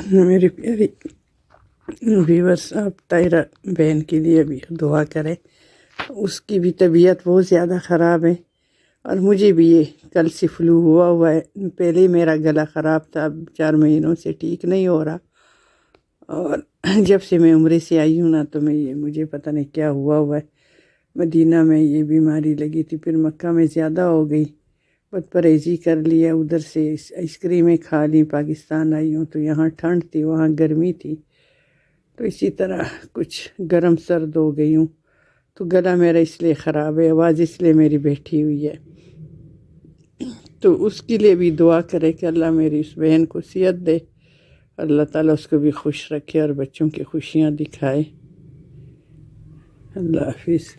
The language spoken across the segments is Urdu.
میری پیاری ویورس، آپ طاہرہ بہن کے لیے بھی دعا کریں. اس کی بھی طبیعت بہت زیادہ خراب ہے، اور مجھے بھی یہ کل سے فلو ہوا ہے. پہلے میرا گلا خراب تھا، اب 4 مہینوں سے ٹھیک نہیں ہو رہا. اور جب سے میں عمرے سے آئی ہوں نا، تو مجھے پتہ نہیں کیا ہوا ہے. مدینہ میں یہ بیماری لگی تھی، پھر مکہ میں زیادہ ہو گئی. بد پرہیزی کر لیا، ادھر سے آئس کریمیں کھا لی. پاکستان آئی ہوں تو یہاں ٹھنڈ تھی، وہاں گرمی تھی، تو اسی طرح کچھ گرم سرد ہو گئی ہوں. تو گلا میرا اس لیے خراب ہے، آواز اس لیے میری بیٹھی ہوئی ہے. تو اس کے لیے بھی دعا کرے کہ اللہ میری اس بہن کو صحت دے، اللہ تعالیٰ اس کو بھی خوش رکھے اور بچوں کی خوشیاں دکھائے. اللہ حافظ.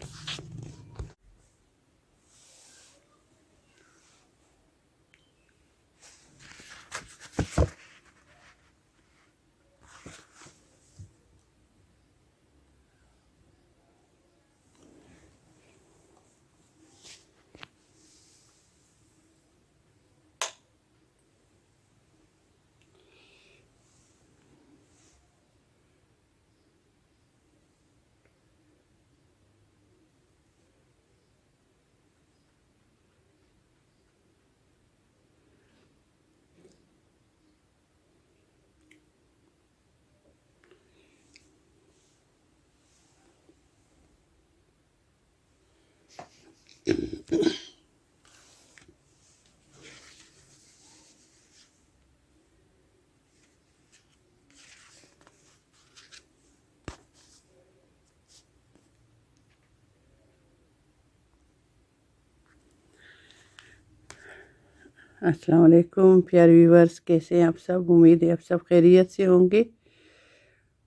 السلام علیکم پیارے ویورس، کیسے ہیں آپ سب؟ امید ہے آپ سب خیریت سے ہوں گے،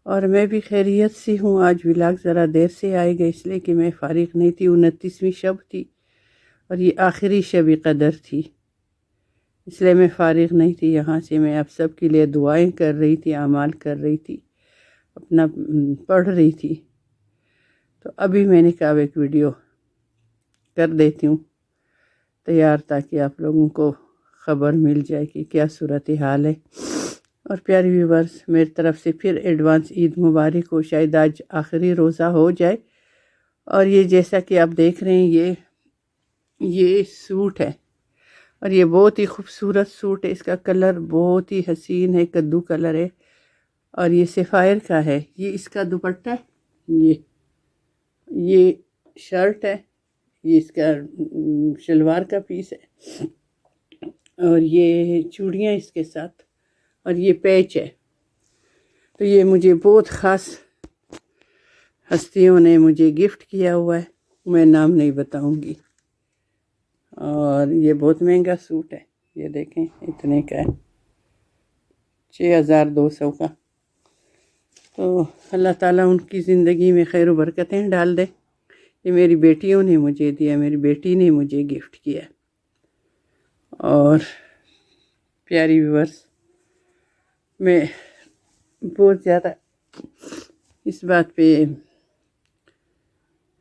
اور میں بھی خیریت سے ہوں. آج ولاگ ذرا دیر سے آئے گا، اس لیے کہ میں فارغ نہیں تھی. 29ویں شب تھی اور یہ آخری شب قدر تھی، اس لیے میں فارغ نہیں تھی. یہاں سے میں آپ سب کے لیے دعائیں کر رہی تھی، اعمال کر رہی تھی، اپنا پڑھ رہی تھی. تو ابھی میں نے کہا ایک ویڈیو کر دیتی ہوں تیار، تاکہ آپ لوگوں کو خبر مل جائے کہ کیا صورتحال ہے. اور پیاری ویورس، میری طرف سے پھر ایڈوانس عید مبارک ہو. شاید آج آخری روزہ ہو جائے. اور یہ جیسا کہ آپ دیکھ رہے ہیں، یہ سوٹ ہے، اور یہ بہت ہی خوبصورت سوٹ ہے. اس کا کلر بہت ہی حسین ہے، کدو کلر ہے، اور یہ سفائر کا ہے. یہ اس کا دوپٹہ، یہ شرٹ ہے، یہ اس کا شلوار کا پیس ہے، اور یہ چوڑیاں اس کے ساتھ، اور یہ پیچ ہے. تو یہ مجھے بہت خاص ہستیوں نے مجھے گفٹ کیا ہوا ہے، میں نام نہیں بتاؤں گی. اور یہ بہت مہنگا سوٹ ہے، یہ دیکھیں اتنے کا ہے، 6200 کا. تو اللہ تعالیٰ ان کی زندگی میں خیر و برکتیں ڈال دے. یہ میری بیٹیوں نے مجھے دیا، میری بیٹی نے مجھے گفٹ کیا. اور پیاری ویورس، میں بہت زیادہ اس بات پہ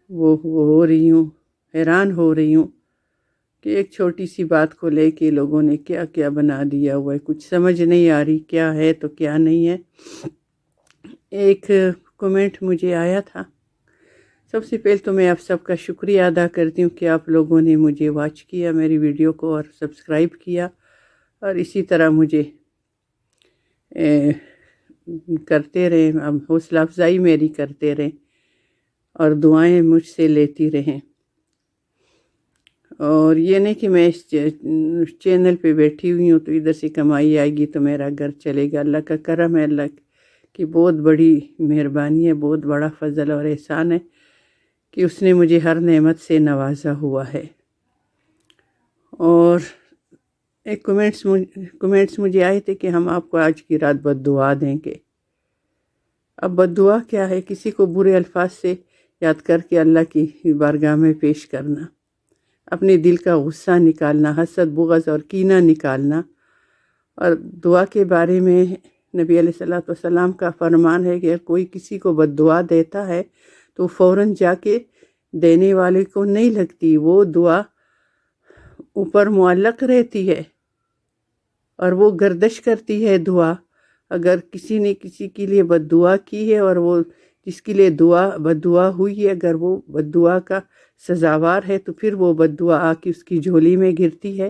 وہ ہو رہی ہوں، حیران ہو رہی ہوں کہ ایک چھوٹی سی بات کو لے کے لوگوں نے کیا کیا بنا دیا ہوا ہے. کچھ سمجھ نہیں آ رہی کیا ہے تو کیا نہیں ہے. ایک کمنٹ مجھے آیا تھا. سب سے پہلے تو میں آپ سب کا شکریہ ادا کرتی ہوں کہ آپ لوگوں نے مجھے واچ کیا، میری ویڈیو کو، اور سبسکرائب کیا، اور اسی طرح مجھے کرتے رہیں، حوصلہ افزائی میری کرتے رہیں، اور دعائیں مجھ سے لیتی رہیں. اور یہ نہیں کہ میں اس چینل پہ بیٹھی ہوئی ہوں تو ادھر سے کمائی آئے گی تو میرا گھر چلے گا. اللہ کا کرم ہے، اللہ کی بہت بڑی مہربانی ہے، بہت بڑا فضل اور احسان ہے کہ اس نے مجھے ہر نعمت سے نوازا ہوا ہے. اور ایک کمنٹس مجھے آئے تھے کہ ہم آپ کو آج کی رات بد دعا دیں گے. اب بد دعا کیا ہے؟ کسی کو برے الفاظ سے یاد کر کے اللہ کی بارگاہ میں پیش کرنا، اپنے دل کا غصہ نکالنا، حسد، بغض اور کینہ نکالنا. اور دعا کے بارے میں نبی علیہ السلام کا فرمان ہے کہ اگر کوئی کسی کو بد دعا دیتا ہے تو فوراً جا کے دینے والے کو نہیں لگتی، وہ دعا اوپر معلق رہتی ہے، اور وہ گردش کرتی ہے دعا اگر کسی نے کسی کے لیے بد دعا کی ہے اور وہ جس کے لیے بد دعا ہوئی ہے، اگر وہ بد دعا کا سزاوار ہے تو پھر وہ بد دعا آ کے اس کی جھولی میں گرتی ہے،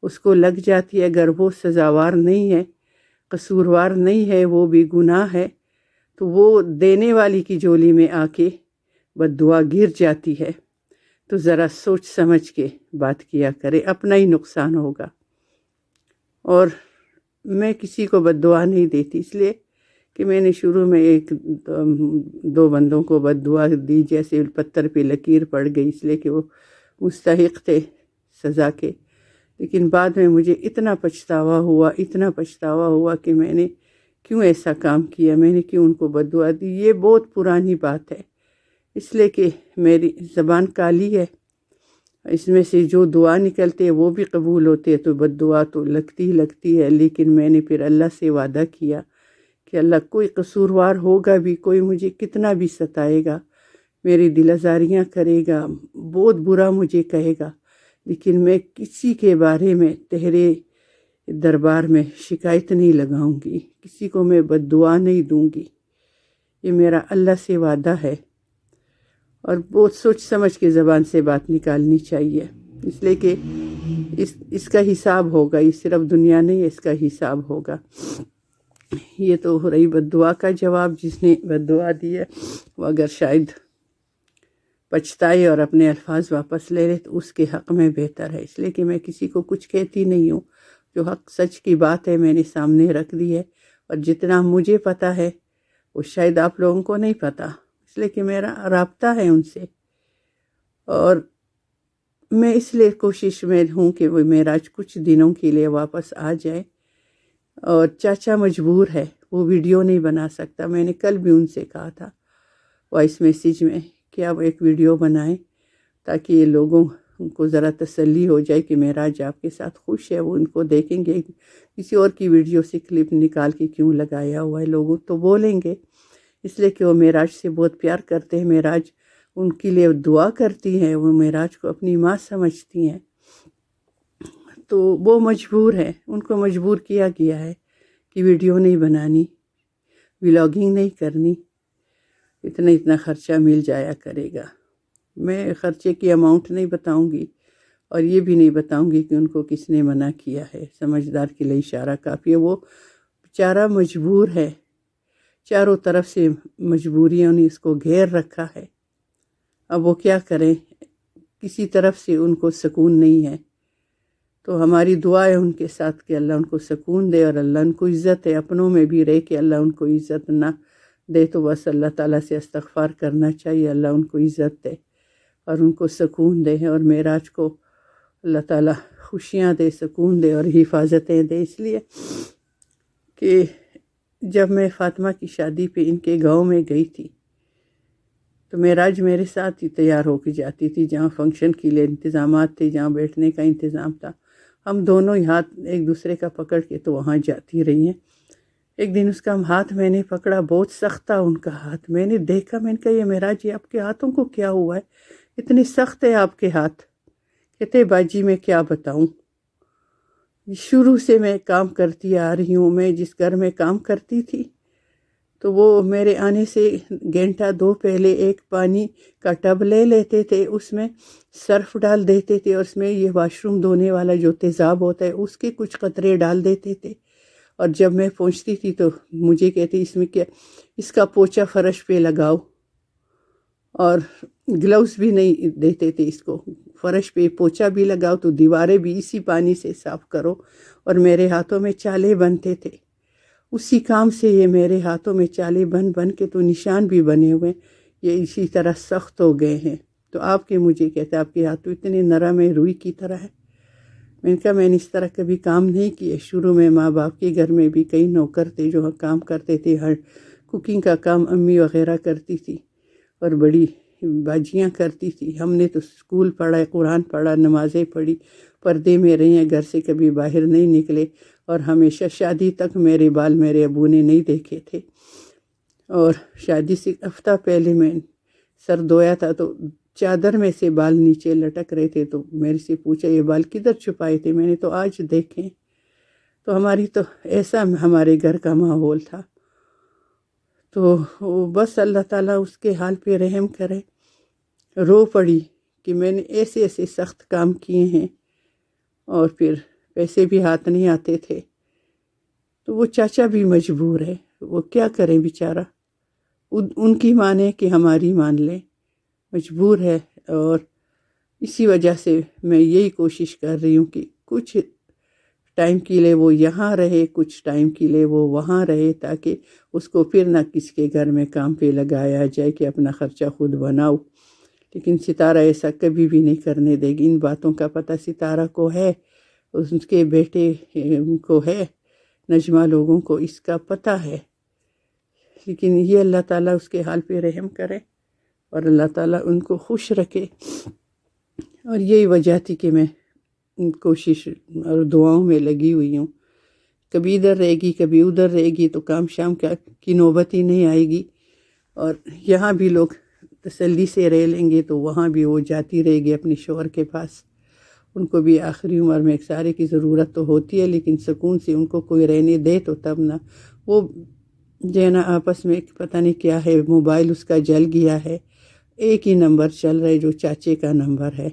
اس کو لگ جاتی ہے۔ اگر وہ سزاوار نہیں ہے، قصوروار نہیں ہے، وہ بھی گناہ ہے، تو وہ دینے والی کی جھولی میں آ کے بد دعا گر جاتی ہے۔ تو ذرا سوچ سمجھ کے بات کیا کرے، اپنا ہی نقصان ہوگا۔ اور میں کسی کو بد دعا نہیں دیتی، اس لیے کہ میں نے شروع میں ایک دو بندوں کو بد دعا دی، جیسے پتھر پہ لکیر پڑ گئی، اس لیے کہ وہ مستحق تھے سزا کے۔ لیکن بعد میں مجھے اتنا پچھتاوا ہوا کہ میں نے کیوں ایسا کام کیا، میں نے کیوں ان کو بد دعا دی۔ یہ بہت پرانی بات ہے، اس لیے کہ میری زبان کالی ہے، اس میں سے جو دعا نکلتے ہیں وہ بھی قبول ہوتے ہیں، تو بد دعا تو لگتی ہے۔ لیکن میں نے پھر اللہ سے وعدہ کیا کہ اللہ، کوئی قصوروار ہوگا بھی، کوئی مجھے کتنا بھی ستائے گا، میری دل آزاریاں کرے گا، بہت برا مجھے کہے گا، لیکن میں کسی کے بارے میں تیرے دربار میں شکایت نہیں لگاؤں گی، کسی کو میں بد دعا نہیں دوں گی۔ یہ میرا اللہ سے وعدہ ہے، اور بہت سوچ سمجھ کے زبان سے بات نکالنی چاہیے، اس لیے کہ اس کا حساب ہوگا، یہ صرف دنیا نہیں، اس کا حساب ہوگا۔ یہ تو ہو رہی بد دعا کا جواب۔ جس نے بد دعا دی ہے وہ اگر شاید پچھتائے اور اپنے الفاظ واپس لے لے تو اس کے حق میں بہتر ہے، اس لیے کہ میں کسی کو کچھ کہتی نہیں ہوں۔ جو حق سچ کی بات ہے میں نے سامنے رکھ دی ہے، اور جتنا مجھے پتہ ہے وہ شاید آپ لوگوں کو نہیں پتہ، اس لیے کہ میرا رابطہ ہے ان سے، اور میں اس لیے کوشش میں ہوں کہ وہ معراج کچھ دنوں کے لیے واپس آ جائے۔ اور چاچا مجبور ہے، وہ ویڈیو نہیں بنا سکتا۔ میں نے کل بھی ان سے کہا تھا وائس میسیج میں کہ آپ ایک ویڈیو بنائیں تاکہ یہ لوگوں کو ذرا تسلی ہو جائے کہ معراج آپ کے ساتھ خوش ہے۔ وہ ان کو دیکھیں گے، کسی اور کی ویڈیو سے کلپ نکال کے کیوں لگایا ہوا ہے، لوگوں تو بولیں گے، اس لیے کہ وہ معراج سے بہت پیار کرتے ہیں، معراج ان کے لیے دعا کرتی ہیں، وہ معراج کو اپنی ماں سمجھتی ہیں۔ تو وہ مجبور ہے، ان کو مجبور کیا گیا ہے کہ ویڈیو نہیں بنانی، ولاگنگ نہیں کرنی، اتنا خرچہ مل جایا کرے گا۔ میں خرچے کی اماؤنٹ نہیں بتاؤں گی، اور یہ بھی نہیں بتاؤں گی کہ ان کو کس نے منع کیا ہے، سمجھدار کے لیے اشارہ کافی ہے۔ وہ بیچارہ مجبور ہے، چاروں طرف سے مجبوریوں نے اس کو گھیر رکھا ہے۔ اب وہ کیا کریں، کسی طرف سے ان کو سکون نہیں ہے۔ تو ہماری دعا ہے ان کے ساتھ کہ اللہ ان کو سکون دے، اور اللہ ان کو عزت ہے، اپنوں میں بھی رہے کہ اللہ ان کو عزت نہ دے تو بس اللہ تعالیٰ سے استغفار کرنا چاہیے، اللہ ان کو عزت دے اور ان کو سکون دے، اور معراج کو اللہ تعالیٰ خوشیاں دے، سکون دے اور حفاظتیں دے۔ اس لیے کہ جب میں فاطمہ کی شادی پہ ان کے گاؤں میں گئی تھی تو معراج میرے ساتھ ہی تیار ہو کے جاتی تھی، جہاں فنکشن کے لیے انتظامات تھے، جہاں بیٹھنے کا انتظام تھا، ہم دونوں ہی ہاتھ ایک دوسرے کا پکڑ کے تو وہاں جاتی رہی ہیں۔ ایک دن اس کا ہاتھ میں نے پکڑا، بہت سخت تھا ان کا ہاتھ، میں نے دیکھا، میں نے کہا یہ معراج جی آپ کے ہاتھوں کو کیا ہوا ہے، اتنی سخت ہے آپ کے ہاتھ؟ کہتے باجی میں کیا بتاؤں، شروع سے میں کام کرتی آ رہی ہوں، میں جس گھر میں کام کرتی تھی تو وہ میرے آنے سے گھنٹہ دو پہلے ایک پانی کا ٹب لے لیتے تھے، اس میں سرف ڈال دیتے تھے، اور اس میں یہ واش روم دھونے والا جو تیزاب ہوتا ہے اس کے کچھ قطرے ڈال دیتے تھے، اور جب میں پہنچتی تھی تو مجھے کہتے اس میں کیا، اس کا پوچھا فرش پہ لگاؤ، اور گلوز بھی نہیں دیتے تھے اس کو، فرش پہ پوچھا بھی لگاؤ تو دیواریں بھی اسی پانی سے صاف کرو، اور میرے ہاتھوں میں چالے بنتے تھے، اسی کام سے یہ میرے ہاتھوں میں چالے بن کے تو نشان بھی بنے ہوئے، یہ اسی طرح سخت ہو گئے ہیں۔ تو آپ کے مجھے کہتے آپ کے ہاتھ تو اتنے نرم ہے، روئی کی طرح ہے۔ میں نے کہا میں نے اس طرح کبھی کام نہیں کیے، شروع میں ماں باپ کے گھر میں بھی کئی نوکر تھے جو کام کرتے تھے، ہر کوکنگ کا کام امی وغیرہ کرتی تھی، اور بڑی باجیاں کرتی تھی۔ ہم نے تو اسکول پڑھا، قرآن پڑھا، نمازیں پڑھی، پردے میں رہی ہیں، گھر سے کبھی باہر نہیں نکلے، اور ہمیشہ شادی تک میرے بال میرے ابو نے نہیں دیکھے تھے، اور شادی سے ہفتہ پہلے میں سر دھویا تھا تو چادر میں سے بال نیچے لٹک رہے تھے، تو میرے سے پوچھا یہ بال کدھر چھپائے تھے، میں نے تو آج دیکھے۔ تو ہماری تو ایسا ہمارے گھر کا ماحول تھا. تو بس اللہ تعالیٰ اس کے حال پہ رحم کرے. رو پڑی کہ میں نے ایسے ایسے سخت کام کیے ہیں اور پھر پیسے بھی ہاتھ نہیں آتے تھے. تو وہ چاچا بھی مجبور ہے، وہ کیا کریں بیچارہ. ان کی مانے کہ ہماری مان لیں، مجبور ہے. اور اسی وجہ سے میں یہی کوشش کر رہی ہوں کہ کچھ ٹائم کے لیے وہ یہاں رہے، کچھ ٹائم کے لیے وہ وہاں رہے، تاکہ اس کو پھر نہ کسی کے گھر میں کام پہ لگایا جائے کہ اپنا خرچہ خود بناؤ. لیکن ستارہ ایسا کبھی بھی نہیں کرنے دے گی. ان باتوں کا پتہ ستارہ کو ہے، اس کے بیٹے کو ہے، نجمہ لوگوں کو اس کا پتہ ہے. لیکن یہ اللہ تعالیٰ اس کے حال پہ رحم کرے اور اللہ تعالیٰ ان کو خوش رکھے. اور یہی وجہ تھی کہ میں کوشش اور دعاؤں میں لگی ہوئی ہوں. کبھی ادھر رہے گی، کبھی ادھر رہے گی، تو کام شام کی نوبت ہی نہیں آئے گی. اور یہاں بھی لوگ تسلی سے رہ لیں گے تو وہاں بھی وہ جاتی رہے گی اپنے شوہر کے پاس. ان کو بھی آخری عمر میں ایک سارے کی ضرورت تو ہوتی ہے، لیکن سکون سے ان کو کوئی رہنے دے تو تب نہ. وہ جو ہے نا آپس میں پتہ نہیں کیا ہے، موبائل اس کا جل گیا ہے. ایک ہی نمبر چل رہا ہے جو چاچے کا نمبر ہے،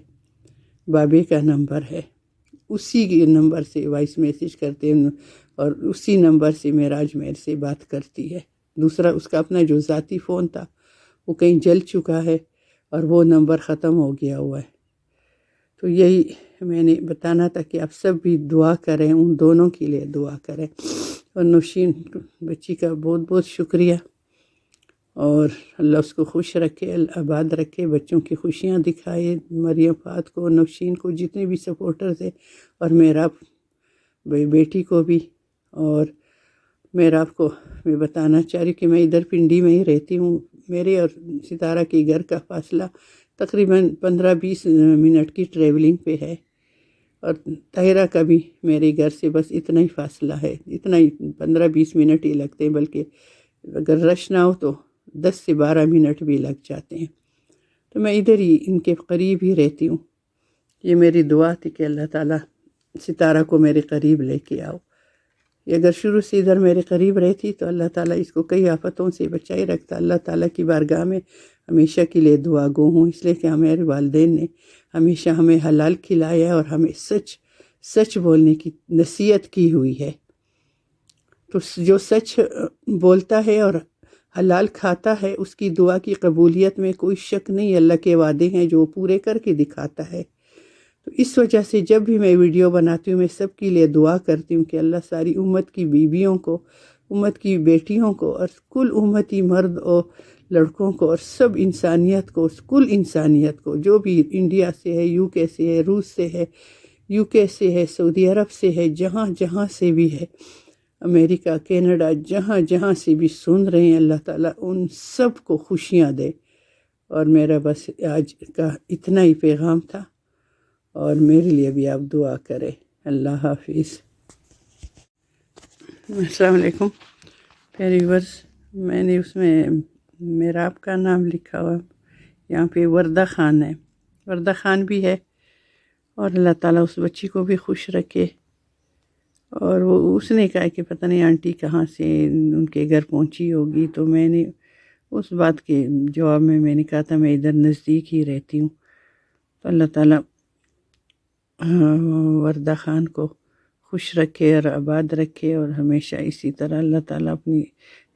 بابے کا نمبر ہے. اسی کے نمبر سے وائس میسیج کرتے ہیں اور اسی نمبر سے معراج میرے سے بات کرتی ہے. دوسرا اس کا اپنا جو ذاتی فون تھا وہ کہیں جل چکا ہے اور وہ نمبر ختم ہو گیا ہوا ہے. تو یہی میں نے بتانا تھا کہ آپ سب بھی دعا کریں، ان دونوں کے لیے دعا کریں. اور نوشین بچی کا بہت بہت شکریہ، اور اللہ اس کو خوش رکھے، آباد رکھے، بچوں کی خوشیاں دکھائے. مریم فات کو، نوشین کو، جتنے بھی سپورٹرز ہیں، اور میرا بیٹی کو بھی. اور میرا آپ کو میں بتانا چاہ رہی کہ میں ادھر پنڈی میں ہی رہتی ہوں. میرے اور ستارہ کے گھر کا فاصلہ تقریباً 15-20 منٹ کی ٹریولنگ پہ ہے. اور طاہرہ کا بھی میرے گھر سے بس اتنا ہی فاصلہ ہے، اتنا ہی 15-20 منٹ ہی لگتے ہیں، بلکہ اگر رش نہ ہو تو 10 سے 12 منٹ بھی لگ جاتے ہیں. تو میں ادھر ہی ان کے قریب ہی رہتی ہوں. یہ میری دعا تھی کہ اللہ تعالیٰ ستارہ کو میرے قریب لے کے آؤ. یہ اگر شروع سے ادھر میرے قریب رہتی تو اللہ تعالیٰ اس کو کئی آفتوں سے بچائی رکھتا. اللہ تعالیٰ کی بارگاہ میں ہمیشہ کے لیے دعا گو ہوں، اس لیے کہ ہمارے والدین نے ہمیشہ ہمیں حلال کھلایا اور ہمیں سچ بولنے کی نصیحت کی ہوئی ہے. تو جو سچ بولتا ہے اور حلال کھاتا ہے اس کی دعا کی قبولیت میں کوئی شک نہیں. اللہ کے وعدے ہیں جو پورے کر کے دکھاتا ہے. تو اس وجہ سے جب بھی میں ویڈیو بناتی ہوں میں سب کے لیے دعا کرتی ہوں کہ اللہ ساری امت کی بیویوں کو، امت کی بیٹیوں کو، اور کل امتی مرد اور لڑکوں کو، اور سب انسانیت کو، کل انسانیت کو، جو بھی انڈیا سے ہے، یو کے سے ہے، روس سے ہے، یو کے سے ہے، سعودی عرب سے ہے، جہاں جہاں سے بھی ہے، امریکہ، کینیڈا، جہاں جہاں سے بھی سن رہے ہیں، اللہ تعالیٰ ان سب کو خوشیاں دے. اور میرا بس آج کا اتنا ہی پیغام تھا، اور میرے لیے بھی آپ دعا کریں. اللہ حافظ. السلام علیکم پیارے ویورز. میں نے اس میں میرا آپ کا نام لکھا ہوا، یہاں پہ وردہ خان ہے، وردہ خان بھی ہے. اور اللہ تعالیٰ اس بچی کو بھی خوش رکھے. اور وہ اس نے کہا کہ پتہ نہیں آنٹی کہاں سے ان کے گھر پہنچی ہوگی. تو میں نے اس بات کے جواب میں نے کہا تھا میں ادھر نزدیک ہی رہتی ہوں. تو اللہ تعالیٰ وردہ خان کو خوش رکھے اور آباد رکھے، اور ہمیشہ اسی طرح اللہ تعالیٰ اپنی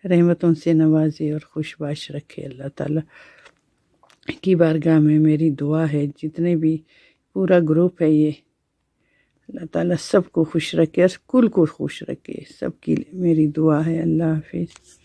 رحمتوں سے نوازے اور خوش باش رکھے. اللہ تعالیٰ کی بارگاہ میں میری دعا ہے، جتنے بھی پورا گروپ ہے یہ، اللہ تعالیٰ سب کو خوش رکھے اور کل کو خوش رکھے. سب کی میری دعا ہے. اللہ حافظ.